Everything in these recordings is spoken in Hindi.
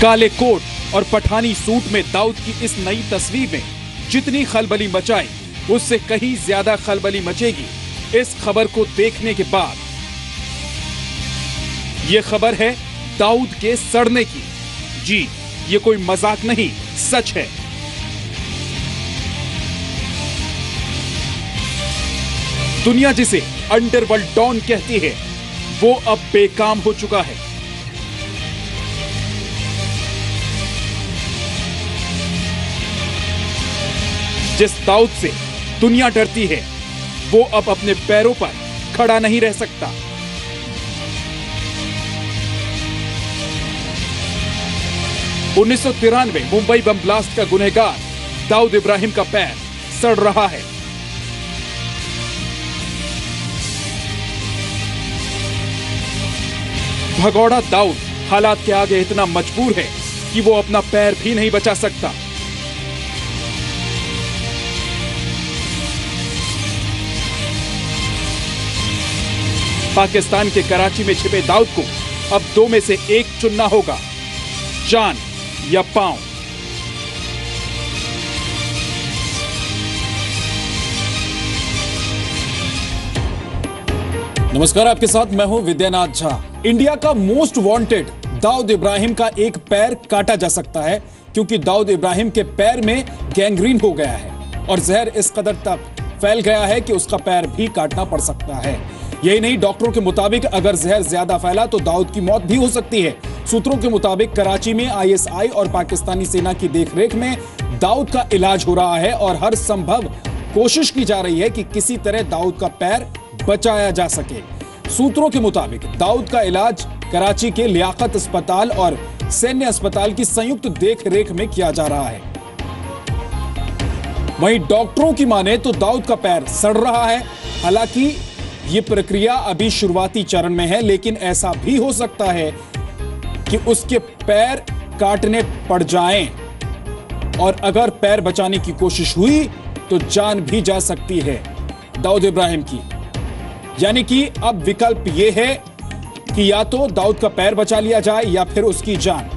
काले कोट और पठानी सूट में दाऊद की इस नई तस्वीर ने जितनी खलबली मचाई उससे कहीं ज्यादा खलबली मचेगी इस खबर को देखने के बाद। यह खबर है दाऊद के सड़ने की। जी, ये कोई मजाक नहीं, सच है। दुनिया जिसे अंडरवर्ल्ड डॉन कहती है वो अब बेकाम हो चुका है। जिस दाऊद से दुनिया डरती है वो अब अपने पैरों पर खड़ा नहीं रह सकता। (1993) मुंबई बम ब्लास्ट का गुनहगार दाऊद इब्राहिम का पैर सड़ रहा है। भगौड़ा दाऊद हालात के आगे इतना मजबूर है कि वो अपना पैर भी नहीं बचा सकता। पाकिस्तान के कराची में छिपे दाऊद को अब दो में से एक चुनना होगा, जान या पांव। नमस्कार, आपके साथ मैं हूं विद्यानाथ झा। इंडिया का मोस्ट वांटेड दाऊद इब्राहिम का एक पैर काटा जा सकता है क्योंकि दाऊद इब्राहिम के पैर में गैंग्रीन हो गया है और जहर इस कदर तक फैल गया है कि उसका पैर भी काटना पड़ सकता है। यही नहीं, डॉक्टरों के मुताबिक अगर जहर ज्यादा फैला तो दाऊद की मौत भी हो सकती है। सूत्रों के मुताबिक कराची में आईएसआई और पाकिस्तानी सेना की देखरेख में दाऊद का इलाज हो रहा है और हर संभव कोशिश की जा रही है कि किसी तरह दाऊद का पैर बचाया जा सके। सूत्रों के मुताबिक दाऊद का इलाज कराची के लियाकत अस्पताल और सैन्य अस्पताल की संयुक्त देखरेख में किया जा रहा है। वहीं डॉक्टरों की माने तो दाऊद का पैर सड़ रहा है। हालांकि ये प्रक्रिया अभी शुरुआती चरण में है, लेकिन ऐसा भी हो सकता है कि उसके पैर काटने पड़ जाएं और अगर पैर बचाने की कोशिश हुई तो जान भी जा सकती है दाऊद इब्राहिम की। यानी कि अब विकल्प यह है कि या तो दाऊद का पैर बचा लिया जाए या फिर उसकी जान।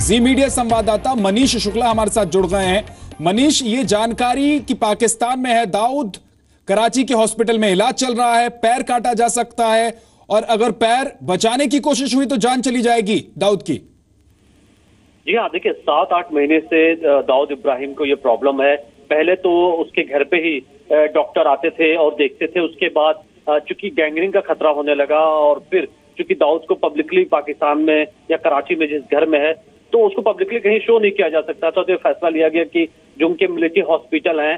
जी मीडिया संवाददाता मनीष शुक्ला हमारे साथ जुड़ गए हैं। मनीष, ये जानकारी कि पाकिस्तान में है दाऊद, कराची के हॉस्पिटल में इलाज चल रहा है, पैर काटा जा सकता है और अगर पैर बचाने की कोशिश हुई तो जान चली जाएगी दाऊद की। जी हाँ, देखिए 7-8 महीने से दाऊद इब्राहिम को ये प्रॉब्लम है। पहले तो उसके घर पे ही डॉक्टर आते थे और देखते थे। उसके बाद चूंकि गैंग्रीन का खतरा होने लगा और फिर चूंकि दाऊद को पब्लिकली पाकिस्तान में या कराची में जिस घर में है तो उसको पब्लिकली कहीं शो नहीं किया जा सकता, तो ये फैसला लिया गया कि जो उनके मिलिट्री हॉस्पिटल हैं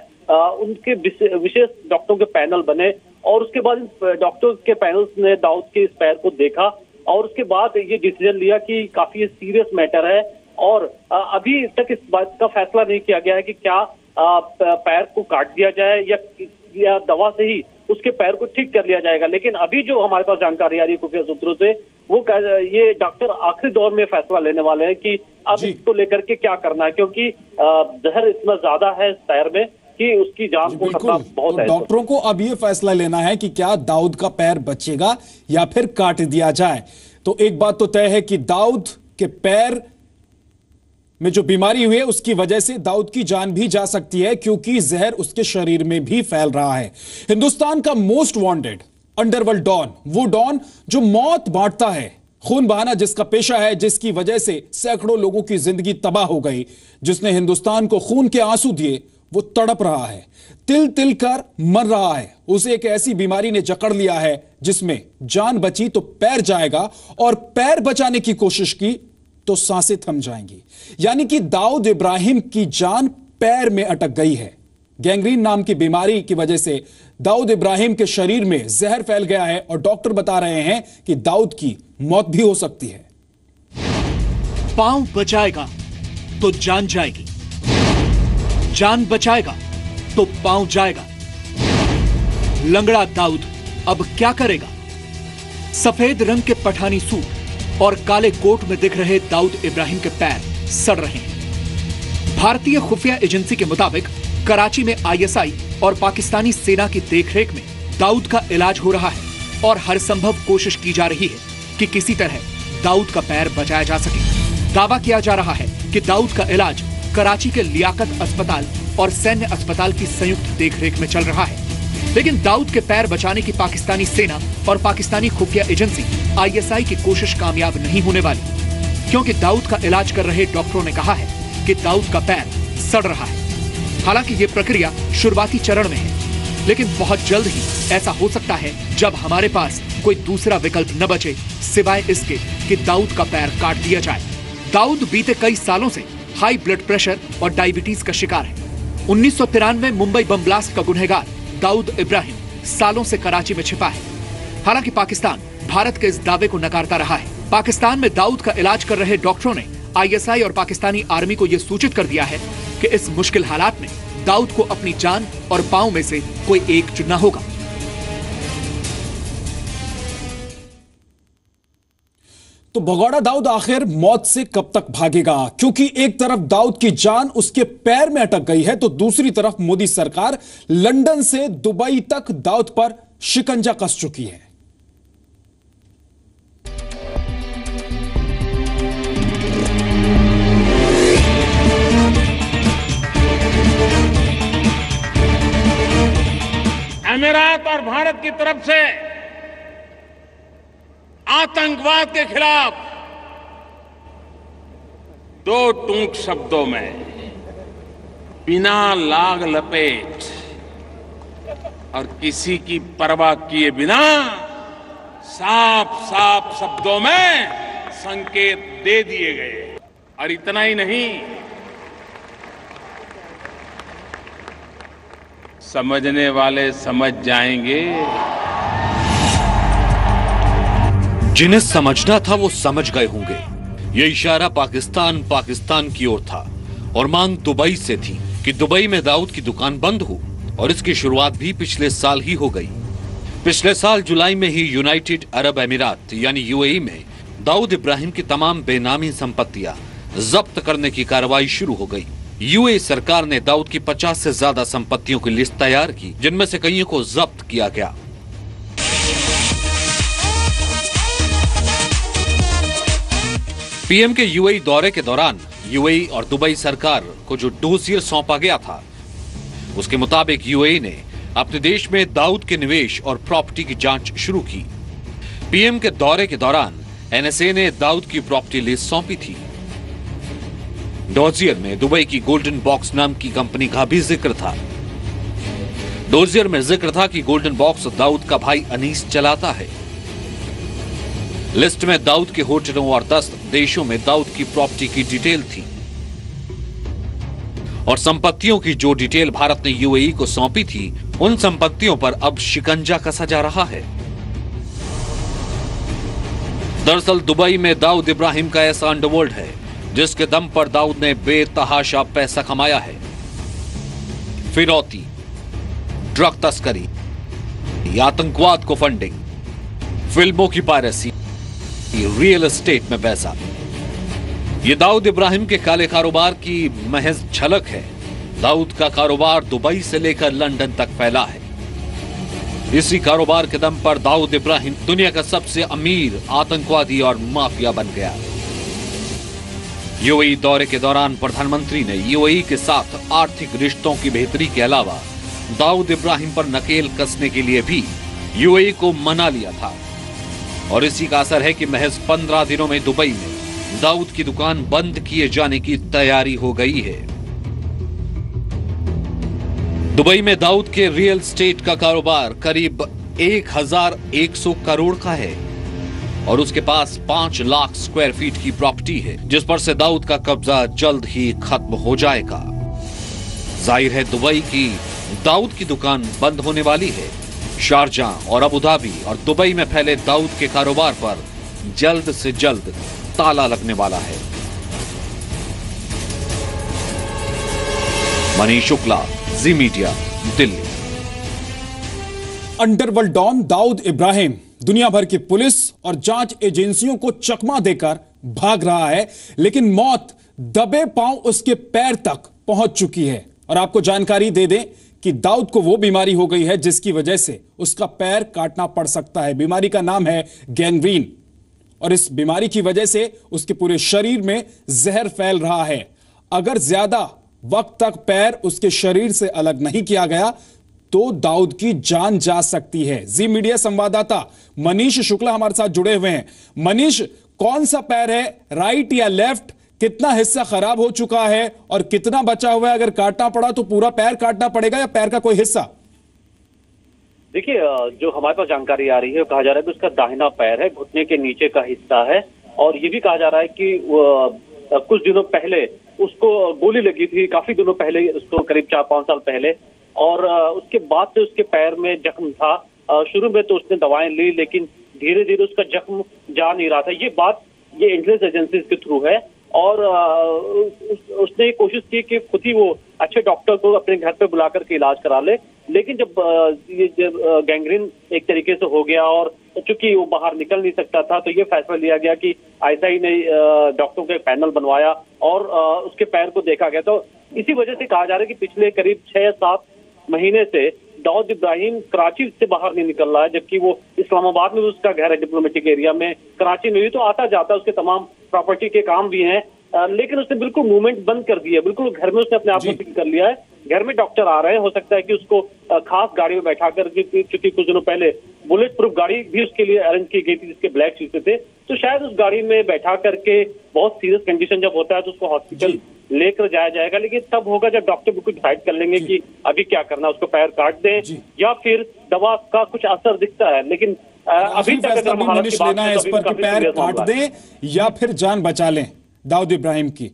उनके विशेष डॉक्टरों के पैनल बने और उसके बाद डॉक्टर के पैनल्स ने दाऊद के इस पैर को देखा और उसके बाद ये डिसीजन लिया कि काफी सीरियस मैटर है और अभी तक इस बात का फैसला नहीं किया गया है कि क्या पैर को काट दिया जाए या दवा से ही उसके पैर को ठीक कर लिया जाएगा। लेकिन अभी जो हमारे पास जानकारी आ रही है खुफिया सूत्रों से, वो ये डॉक्टर आखिरी दौर में फैसला लेने वाले हैं कि अब इसको लेकर के क्या करना है, क्योंकि जहर इतना ज्यादा है इस पैर में कि उसकी जान को खतरा बहुत है। डॉक्टरों को अब ये फैसला लेना है कि क्या दाऊद का पैर बचेगा या फिर काट दिया जाए। तो एक बात तो तय है कि दाऊद के पैर में जो बीमारी हुई है उसकी वजह से दाऊद की जान भी जा सकती है क्योंकि जहर उसके शरीर में भी फैल रहा है। हिंदुस्तान का मोस्ट वांटेड अंडरवर्ल्ड डॉन, वो डॉन जो मौत बांटता है, खून बहाना जिसका पेशा है, जिसकी वजह से सैकड़ों लोगों की जिंदगी तबाह हो गई, जिसने हिंदुस्तान को खून के आंसू दिए, वो तड़प रहा है, तिल तिल कर मर रहा है। उसे एक ऐसी बीमारी ने जकड़ लिया है जिसमें जान बची तो पैर जाएगा और पैर बचाने की कोशिश की तो सांसें थम जाएंगी। यानी कि दाऊद इब्राहिम की जान पैर में अटक गई है। गैंग्रीन नाम की बीमारी की वजह से दाऊद इब्राहिम के शरीर में जहर फैल गया है और डॉक्टर बता रहे हैं कि दाऊद की मौत भी हो सकती है। पांव बचाएगा तो जान जाएगी, जान बचाएगा तो पांव जाएगा। लंगड़ा दाऊद अब क्या करेगा? सफेद रंग के पठानी सूट और काले कोट में दिख रहे दाऊद इब्राहिम के पैर सड़ रहे हैं। भारतीय खुफिया एजेंसी के मुताबिक कराची में आईएसआई और पाकिस्तानी सेना की देखरेख में दाऊद का इलाज हो रहा है और हर संभव कोशिश की जा रही है कि किसी तरह दाऊद का पैर बचाया जा सके। दावा किया जा रहा है कि दाऊद का इलाज कराची के लियाकत अस्पताल और सैन्य अस्पताल की संयुक्त देखरेख में चल रहा है। लेकिन दाऊद के पैर बचाने की पाकिस्तानी सेना और पाकिस्तानी खुफिया एजेंसी आईएसआई की कोशिश कामयाब नहीं होने वाली, क्योंकि दाऊद का इलाज कर रहे डॉक्टरों ने कहा है कि दाऊद का पैर सड़ रहा है। हालांकि ये प्रक्रिया शुरुआती चरण में है, लेकिन बहुत जल्द ही ऐसा हो सकता है जब हमारे पास कोई दूसरा विकल्प न बचे सिवाय इसके कि दाऊद का पैर काट दिया जाए। दाऊद बीते कई सालों से हाई ब्लड प्रेशर और डायबिटीज का शिकार है। 1993 मुंबई बम ब्लास्ट का गुनहगार दाऊद इब्राहिम सालों से कराची में छिपा है। हालांकि पाकिस्तान भारत के इस दावे को नकारता रहा है। पाकिस्तान में दाऊद का इलाज कर रहे डॉक्टरों ने आईएसआई और पाकिस्तानी आर्मी को यह सूचित कर दिया है कि इस मुश्किल हालात में दाऊद को अपनी जान और पांव में से कोई एक चुनना होगा। तो भगौड़ा दाऊद आखिर मौत से कब तक भागेगा? क्योंकि एक तरफ दाऊद की जान उसके पैर में अटक गई है, तो दूसरी तरफ मोदी सरकार लंदन से दुबई तक दाऊद पर शिकंजा कस चुकी है। अमीरात और भारत की तरफ से आतंकवाद के खिलाफ दो टूक शब्दों में बिना लाग लपेट और किसी की परवाह किए बिना साफ साफ शब्दों में संकेत दे दिए गए। और इतना ही नहीं, समझने वाले समझ जाएंगे। जिन्हें समझना था वो समझ गए होंगे। ये इशारा पाकिस्तान की ओर था और मांग दुबई से थी कि दुबई में दाऊद की दुकान बंद हो, और इसकी शुरुआत भी पिछले साल ही हो गई। पिछले साल जुलाई में ही यूनाइटेड अरब अमीरात यानी यूएई में दाऊद इब्राहिम की तमाम बेनामी संपत्तियां जब्त करने की कार्रवाई शुरू हो गई। यूएई सरकार ने दाऊद की 50 से ज्यादा संपत्तियों की लिस्ट तैयार की, जिनमें से कईयों को जब्त किया गया। पीएम के यूएई दौरे के दौरान यूएई और दुबई सरकार को जो डोसियर सौंपा गया था, उसके मुताबिक यूएई ने अपने देश में दाऊद के निवेश और प्रॉपर्टी की जांच शुरू की। पीएम के दौरे के दौरान एनएसए ने दाऊद की प्रॉपर्टी लिस्ट सौंपी थी। डोजियर में दुबई की गोल्डन बॉक्स नाम की कंपनी का भी जिक्र था। डोजियर में जिक्र था कि गोल्डन बॉक्स दाऊद का भाई अनीस चलाता है। लिस्ट में दाऊद के होटलों और 10 देशों में दाऊद की प्रॉपर्टी की डिटेल थी, और संपत्तियों की जो डिटेल भारत ने यूएई को सौंपी थी, उन संपत्तियों पर अब शिकंजा कसा जा रहा है। दरअसल दुबई में दाऊद इब्राहिम का ऐसा अंडरवर्ल्ड है जिसके दम पर दाऊद ने बेतहाशा पैसा कमाया है। फिरौती, ड्रग तस्करी, आतंकवाद को फंडिंग, फिल्मों की पायरेसी, रियल एस्टेट में पैसा। ये दाऊद इब्राहिम के काले कारोबार की महज झलक है। दाऊद का कारोबार दुबई से लेकर लंदन तक फैला है। इसी कारोबार के दम पर दाऊद इब्राहिम दुनिया का सबसे अमीर आतंकवादी और माफिया बन गया। यूएई दौरे के दौरान प्रधानमंत्री ने यूएई के साथ आर्थिक रिश्तों की बेहतरी के अलावा दाऊद इब्राहिम पर नकेल कसने के लिए भी यूएई को मना लिया था, और इसी का असर है कि महज 15 दिनों में दुबई में दाऊद की दुकान बंद किए जाने की तैयारी हो गई है। दुबई में दाऊद के रियल एस्टेट का कारोबार करीब 1100 करोड़ का है, और उसके पास 5 लाख स्क्वायर फीट की प्रॉपर्टी है, जिस पर से दाऊद का कब्जा जल्द ही खत्म हो जाएगा। जाहिर है दुबई की दाऊद की दुकान बंद होने वाली है। शारजाह और अबू धाबी और दुबई में फैले दाऊद के कारोबार पर जल्द से जल्द ताला लगने वाला है। Manish Shukla, Zee media, Delhi. Underworld don Dawood Ibrahim दुनिया भर की पुलिस और जांच एजेंसियों को चकमा देकर भाग रहा है, लेकिन मौत दबे पांव उसके पैर तक पहुंच चुकी है। और आपको जानकारी दे दें कि दाऊद को वो बीमारी हो गई है जिसकी वजह से उसका पैर काटना पड़ सकता है। बीमारी का नाम है गैंग्रीन, और इस बीमारी की वजह से उसके पूरे शरीर में जहर फैल रहा है। अगर ज्यादा वक्त तक पैर उसके शरीर से अलग नहीं किया गया तो दाऊद की जान जा सकती है। जी मीडिया संवाददाता मनीष शुक्ला हमारे साथ जुड़े हुए हैं। मनीष, कौन सा पैर है, राइट या लेफ्ट? कितना हिस्सा खराब हो चुका है और कितना बचा हुआ है? अगर काटना पड़ा तो पूरा पैर काटना पड़ेगा या पैर का कोई हिस्सा? देखिए, जो हमारे पास जानकारी आ रही है, कहा जा रहा है कि उसका दाहिना पैर है, घुटने के नीचे का हिस्सा है। और ये भी कहा जा रहा है कि कुछ दिनों पहले उसको गोली लगी थी, काफी दिनों पहले, उसको करीब 4-5 साल पहले। और उसके बाद से उसके पैर में जख्म था। शुरू में तो उसने दवाएं ली, लेकिन धीरे धीरे उसका जख्म जा नहीं रहा था। ये इंटेलिजेंस एजेंसी के थ्रू है। और उसने कोशिश की कि खुद ही वो अच्छे डॉक्टर को अपने घर पे बुला करके इलाज करा ले, लेकिन जब गैंग्रीन एक तरीके से हो गया और चूंकि वो बाहर निकल नहीं सकता था, तो ये फैसला लिया गया कि ऐसा ही नहीं, डॉक्टरों का एक पैनल बनवाया और उसके पैर को देखा गया। तो इसी वजह से कहा जा रहा है कि पिछले करीब 6-7 महीने से दाऊद इब्राहिम कराची से बाहर नहीं निकल रहा है, जबकि वो इस्लामाबाद में उसका घर है, डिप्लोमेटिक एरिया में। कराची में भी तो आता जाता, उसके तमाम प्रॉपर्टी के काम भी हैं, लेकिन उसने बिल्कुल मूवमेंट बंद कर दिया। बिल्कुल घर में उसने अपने आप को फिक्स कर लिया है। घर में डॉक्टर आ रहे हैं, हो सकता है कि उसको खास गाड़ी में बैठा कर, क्योंकि कुछ दिनों पहले बुलेट प्रूफ गाड़ी भी उसके लिए अरेंज की गई थी जिसके ब्लैक शीशे थे, तो शायद उस गाड़ी में बैठा करके बहुत सीरियस कंडीशन जब होता है तो उसको हॉस्पिटल लेकर जाया जाएगा। लेकिन तब होगा जब डॉक्टर बिल्कुल डिसाइड कर लेंगे कि अभी क्या करना है, उसको पैर काट दें या फिर दवा का कुछ असर दिखता है। लेकिन अभी तक अगर हम हालत की बात लेना है इस पर कि पैर काट दें या फिर जान बचा लें दाऊद इब्राहिम की,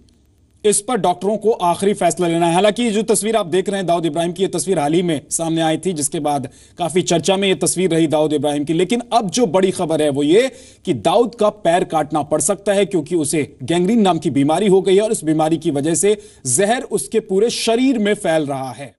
इस पर डॉक्टरों को आखिरी फैसला लेना है। हालांकि जो तस्वीर आप देख रहे हैं दाऊद इब्राहिम की, ये तस्वीर हाल ही में सामने आई थी, जिसके बाद काफी चर्चा में ये तस्वीर रही दाऊद इब्राहिम की। लेकिन अब जो बड़ी खबर है वो ये कि दाऊद का पैर काटना पड़ सकता है, क्योंकि उसे गैंग्रीन नाम की बीमारी हो गई है और इस बीमारी की वजह से जहर उसके पूरे शरीर में फैल रहा है।